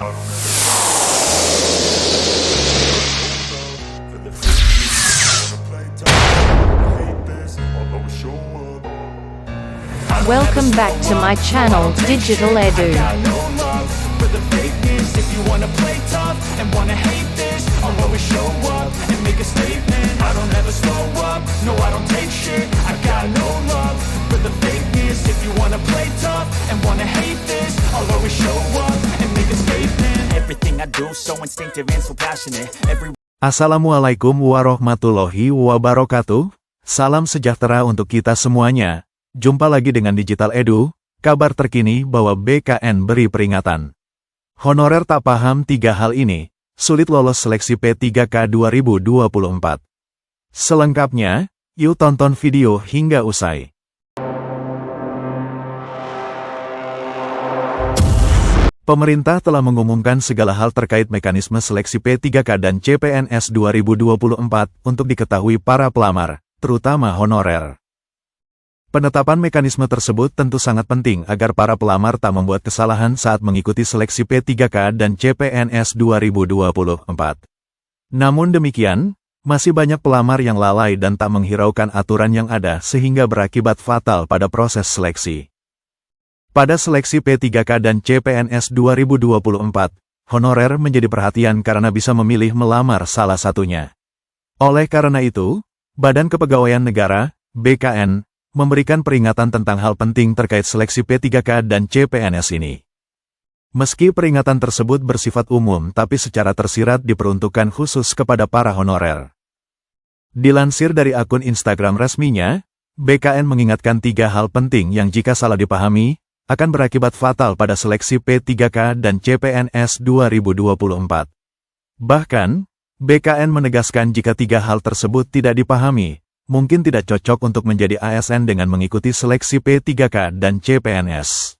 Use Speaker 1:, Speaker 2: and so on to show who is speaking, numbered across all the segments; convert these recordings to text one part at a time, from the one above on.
Speaker 1: Welcome back to my channel, Digital Edu.
Speaker 2: Assalamualaikum warahmatullahi wabarakatuh. Salam sejahtera untuk kita semuanya. Jumpa lagi dengan Digital Edu, kabar terkini bahwa BKN beri peringatan. Honorer tak paham 3 hal ini, sulit lolos seleksi P3K 2024. Selengkapnya, yuk tonton video hingga usai. Pemerintah telah mengumumkan segala hal terkait mekanisme seleksi P3K dan CPNS 2024 untuk diketahui para pelamar, terutama honorer. Penetapan mekanisme tersebut tentu sangat penting agar para pelamar tak membuat kesalahan saat mengikuti seleksi P3K dan CPNS 2024. Namun demikian, masih banyak pelamar yang lalai dan tak menghiraukan aturan yang ada sehingga berakibat fatal pada proses seleksi. Pada seleksi P3K dan CPNS 2024, honorer menjadi perhatian karena bisa memilih melamar salah satunya. Oleh karena itu, Badan Kepegawaian Negara, BKN, memberikan peringatan tentang hal penting terkait seleksi P3K dan CPNS ini. Meski peringatan tersebut bersifat umum tapi secara tersirat diperuntukkan khusus kepada para honorer. Dilansir dari akun Instagram resminya, BKN mengingatkan 3 hal penting yang jika salah dipahami, akan berakibat fatal pada seleksi P3K dan CPNS 2024. Bahkan, BKN menegaskan jika 3 hal tersebut tidak dipahami, mungkin tidak cocok untuk menjadi ASN dengan mengikuti seleksi P3K dan CPNS.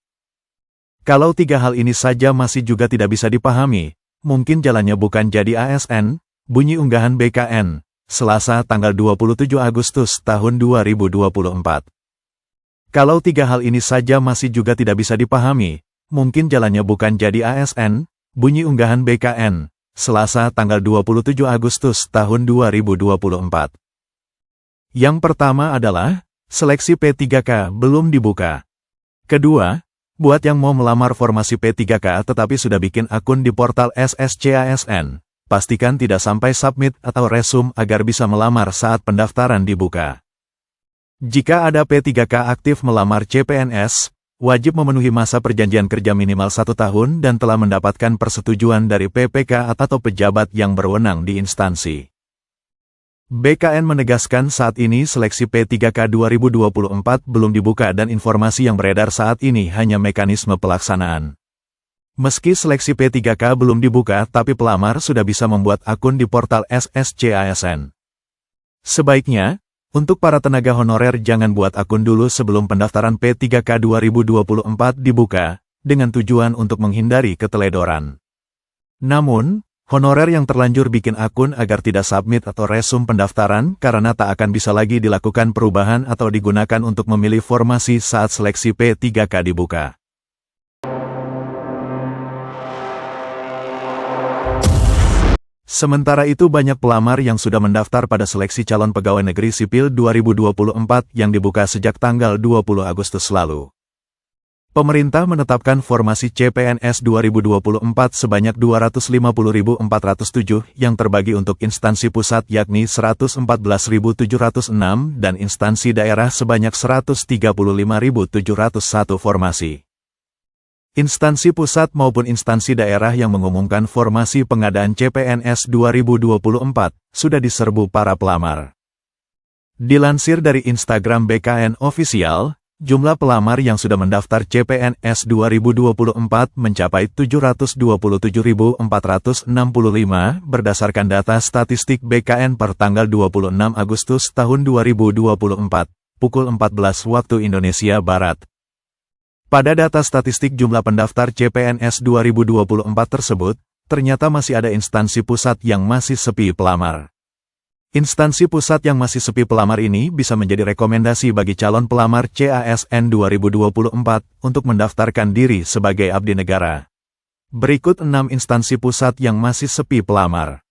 Speaker 2: Kalau 3 hal ini saja masih juga tidak bisa dipahami, mungkin jalannya bukan jadi ASN, bunyi unggahan BKN, Selasa tanggal 27 Agustus tahun 2024. Kalau 3 hal ini saja masih juga tidak bisa dipahami, mungkin jalannya bukan jadi ASN, bunyi unggahan BKN, Selasa tanggal 27 Agustus tahun 2024. Yang pertama adalah, seleksi P3K belum dibuka. Kedua, buat yang mau melamar formasi P3K tetapi sudah bikin akun di portal SSCASN, pastikan tidak sampai submit atau resume agar bisa melamar saat pendaftaran dibuka. Jika ada P3K aktif melamar CPNS, wajib memenuhi masa perjanjian kerja minimal 1 tahun dan telah mendapatkan persetujuan dari PPK atau pejabat yang berwenang di instansi. BKN menegaskan saat ini seleksi P3K 2024 belum dibuka dan informasi yang beredar saat ini hanya mekanisme pelaksanaan. Meski seleksi P3K belum dibuka tapi pelamar sudah bisa membuat akun di portal SSCASN. Sebaiknya, untuk para tenaga honorer jangan buat akun dulu sebelum pendaftaran P3K 2024 dibuka, dengan tujuan untuk menghindari keteledoran. Namun, honorer yang terlanjur bikin akun agar tidak submit atau resume pendaftaran karena tak akan bisa lagi dilakukan perubahan atau digunakan untuk memilih formasi saat seleksi P3K dibuka. Sementara itu banyak pelamar yang sudah mendaftar pada seleksi calon pegawai negeri sipil 2024 yang dibuka sejak tanggal 20 Agustus lalu. Pemerintah menetapkan formasi CPNS 2024 sebanyak 250.407 yang terbagi untuk instansi pusat yakni 114.706 dan instansi daerah sebanyak 135.701 formasi. Instansi pusat maupun instansi daerah yang mengumumkan formasi pengadaan CPNS 2024 sudah diserbu para pelamar. Dilansir dari Instagram BKN Official, jumlah pelamar yang sudah mendaftar CPNS 2024 mencapai 727.465 berdasarkan data statistik BKN per tanggal 26 Agustus tahun 2024, pukul 14 waktu Indonesia Barat. Pada data statistik jumlah pendaftar CPNS 2024 tersebut, ternyata masih ada instansi pusat yang masih sepi pelamar. Instansi pusat yang masih sepi pelamar ini bisa menjadi rekomendasi bagi calon pelamar CASN 2024 untuk mendaftarkan diri sebagai abdi negara. Berikut 6 instansi pusat yang masih sepi pelamar.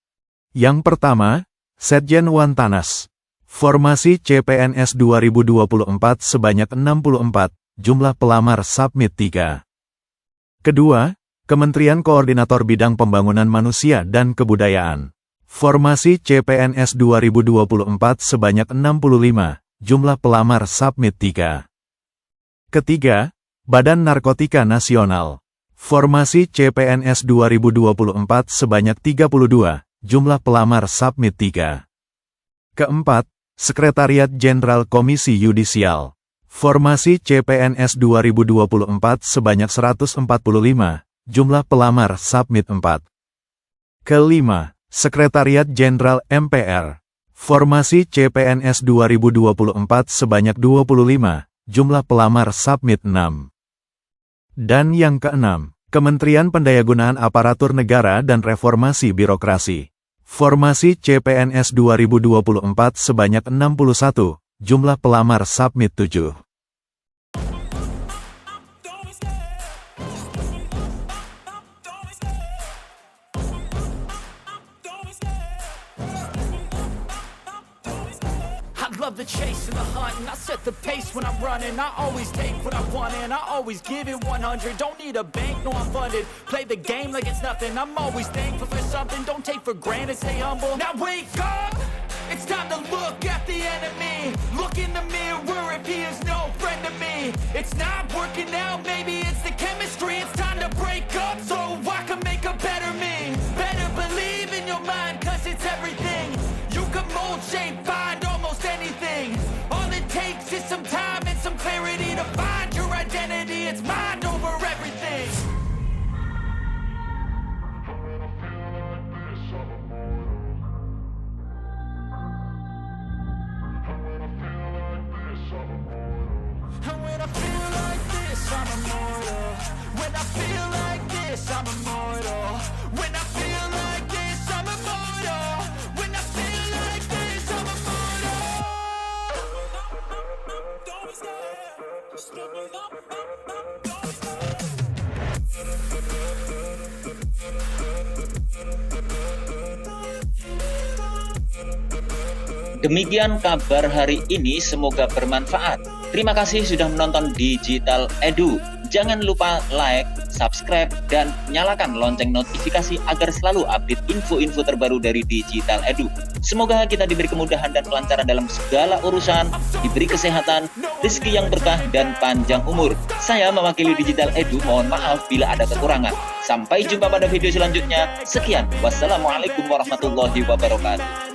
Speaker 2: Yang pertama, Setjen Wantanas. Formasi CPNS 2024 sebanyak 64, jumlah pelamar submit 3. Kedua, Kementerian Koordinator Bidang Pembangunan Manusia dan Kebudayaan. Formasi CPNS 2024 sebanyak 65, jumlah pelamar submit 3. Ketiga, Badan Narkotika Nasional. Formasi CPNS 2024 sebanyak 32, jumlah pelamar submit 3. Keempat, Sekretariat Jenderal Komisi Yudisial. Formasi CPNS 2024 sebanyak 145, jumlah pelamar submit 4. Kelima, Sekretariat Jenderal MPR. Formasi CPNS 2024 sebanyak 25, jumlah pelamar submit 6. Dan yang keenam, Kementerian Pendayagunaan Aparatur Negara dan Reformasi Birokrasi. Formasi CPNS 2024 sebanyak 61, jumlah pelamar submit 7.
Speaker 3: Love the chase and the hunt, and I set the pace when I'm running. I always take what I want and I always give it 100. Don't need a bank, no I'm funded. Play the game like it's nothing. I'm always thankful for something. Don't take for granted, stay humble. Now wake up, it's time to look at the enemy. Look in the mirror if he is no friend to me. It's not working out, maybe it's the chemistry. It's time to break up so I can make a better me. Better believe in your mind, cause it's everything. You can mold, shape, find almost anything. All it takes is some time and some clarity to find your identity. It's mind over everything. And when I feel like this, I'm immortal. When I feel like this, I'm immortal. When I feel like this, I'm immortal. When I feel like this, I'm immortal. Don't be scared. Don't be scared.
Speaker 4: Demikian kabar hari ini, semoga bermanfaat. Terima kasih sudah menonton Digital Edu. Jangan lupa like, subscribe, dan nyalakan lonceng notifikasi agar selalu update info-info terbaru dari Digital Edu. Semoga kita diberi kemudahan dan kelancaran dalam segala urusan, diberi kesehatan, rezeki yang berkah, dan panjang umur. Saya mewakili Digital Edu, mohon maaf bila ada kekurangan. Sampai jumpa pada video selanjutnya. Sekian, wassalamualaikum warahmatullahi wabarakatuh.